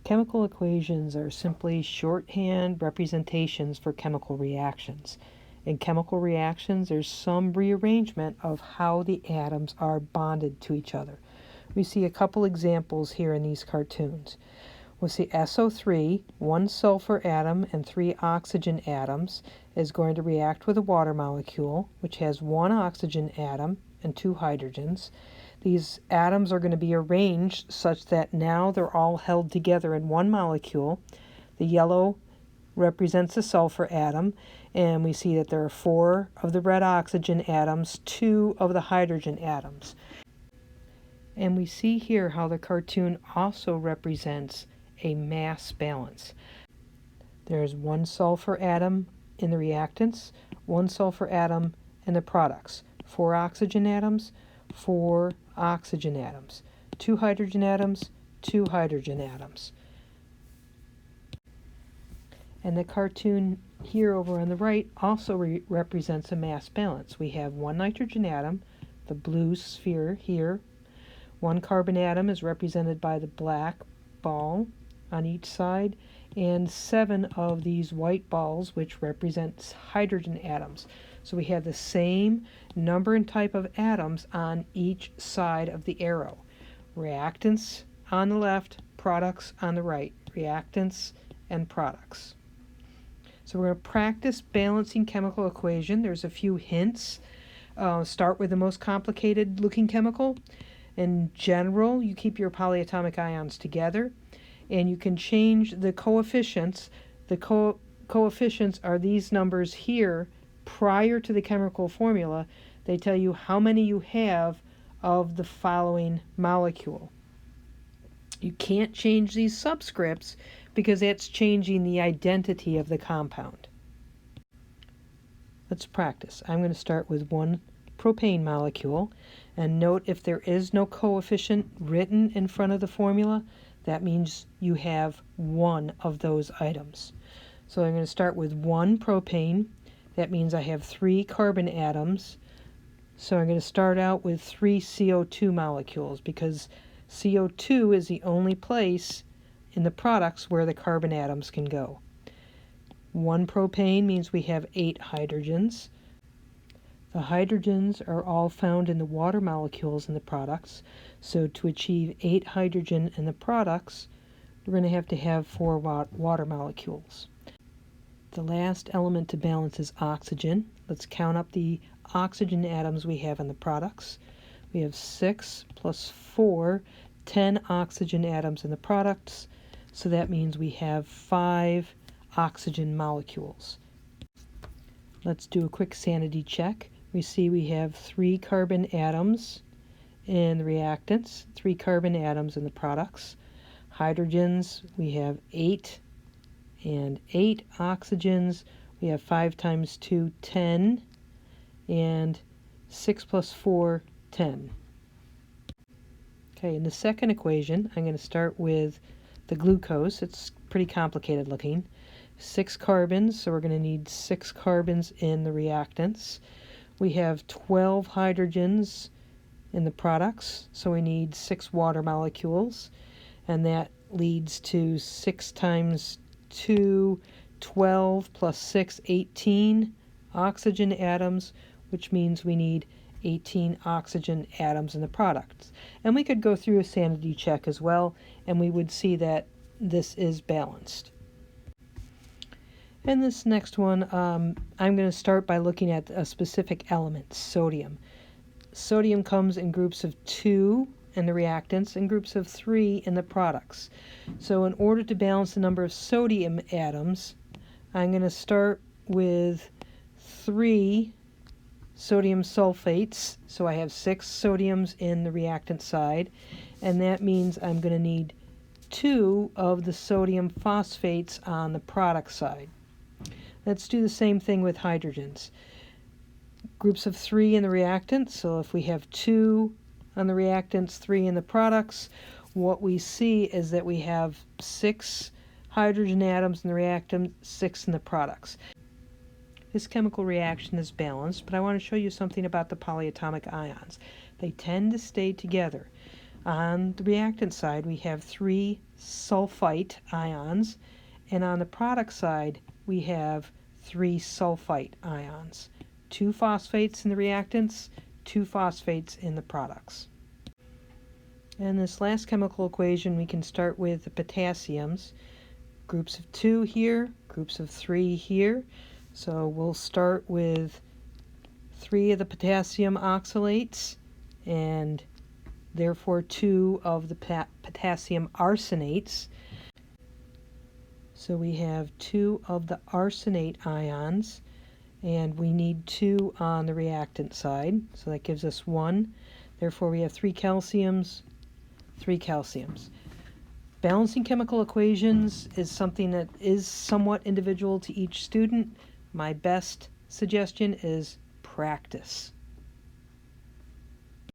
Chemical equations are simply shorthand representations for chemical reactions. In chemical reactions, there's some rearrangement of how the atoms are bonded to each other. We see a couple examples here in these cartoons. We'll see SO3, one sulfur atom and 3 oxygen atoms, is going to react with a water molecule, which has 1 oxygen atom and 2 hydrogens. These atoms are going to be arranged such that now they're all held together in one molecule. The yellow represents the sulfur atom, and we see that there are 4 of the red oxygen atoms, 2 of the hydrogen atoms. And we see here how the cartoon also represents a mass balance. There's 1 sulfur atom in the reactants, 1 sulfur atom in the products, 4 oxygen atoms, 4 oxygen atoms, 2 hydrogen atoms, 2 hydrogen atoms. And the cartoon here over on the right also represents a mass balance. We have 1 nitrogen atom, the blue sphere here. 1 carbon atom is represented by the black ball on each side, and 7 of these white balls, which represents hydrogen atoms. So we have the same number and type of atoms on each side of the arrow. Reactants on the left, products on the right. Reactants and products. So we're going to practice balancing chemical equation. There's a few hints. Start with the most complicated looking chemical. In general, you keep your polyatomic ions together, and you can change the coefficients. The coefficients are these numbers here. Prior to the chemical formula, they tell you how many you have of the following molecule. You can't change these subscripts because that's changing the identity of the compound. Let's practice. I'm going to start with 1 propane molecule, and note if there is no coefficient written in front of the formula, that means you have 1 of those items. So I'm going to start with 1 propane. That means I have 3 carbon atoms. So I'm going to start out with 3 CO2 molecules because CO2 is the only place in the products where the carbon atoms can go. 1 propane means we have 8 hydrogens. The hydrogens are all found in the water molecules in the products. So to achieve 8 hydrogen in the products, we're going to have 4 water molecules. The last element to balance is oxygen. Let's count up the oxygen atoms we have in the products. We have 6 plus 4, 10 oxygen atoms in the products. So that means we have 5 oxygen molecules. Let's do a quick sanity check. We see we have 3 carbon atoms in the reactants, 3 carbon atoms in the products. Hydrogens, we have 8. And 8 oxygens, we have 5 times 2, 10, and 6 plus 4, 10. Okay, in the second equation, I'm going to start with the glucose. It's pretty complicated looking. 6 carbons, so we're going to need 6 carbons in the reactants. We have 12 hydrogens in the products, so we need 6 water molecules, and that leads to 6 times 2, 12 plus 6, 18 oxygen atoms, which means we need 18 oxygen atoms in the products. And we could go through a sanity check as well, and we would see that this is balanced. In this next one, I'm going to start by looking at a specific element, sodium. Sodium comes in groups of 2 in the reactants and groups of 3 in the products. So in order to balance the number of sodium atoms, I'm going to start with 3 sodium sulfates. So I have 6 sodiums in the reactant side, and that means I'm going to need 2 of the sodium phosphates on the product side. Let's do the same thing with hydrogens. Groups of 3 in the reactants, so if we have 2 on the reactants, 3 in the products, what we see is that we have 6 hydrogen atoms in the reactant, 6 in the products. This chemical reaction is balanced, but I want to show you something about the polyatomic ions. They tend to stay together. On the reactant side, we have 3 sulfite ions, and on the product side, we have 3 sulfite ions. 2 phosphates in the reactants, 2 phosphates in the products. And this last chemical equation, we can start with the potassiums. Groups of 2 here, groups of 3 here. So we'll start with 3 of the potassium oxalates, and therefore 2 of the potassium arsenates. So we have 2 of the arsenate ions, and we need 2 on the reactant side, so that gives us 1. Therefore we have 3 calciums, 3 calciums. Balancing chemical equations is something that is somewhat individual to each student. My best suggestion is practice.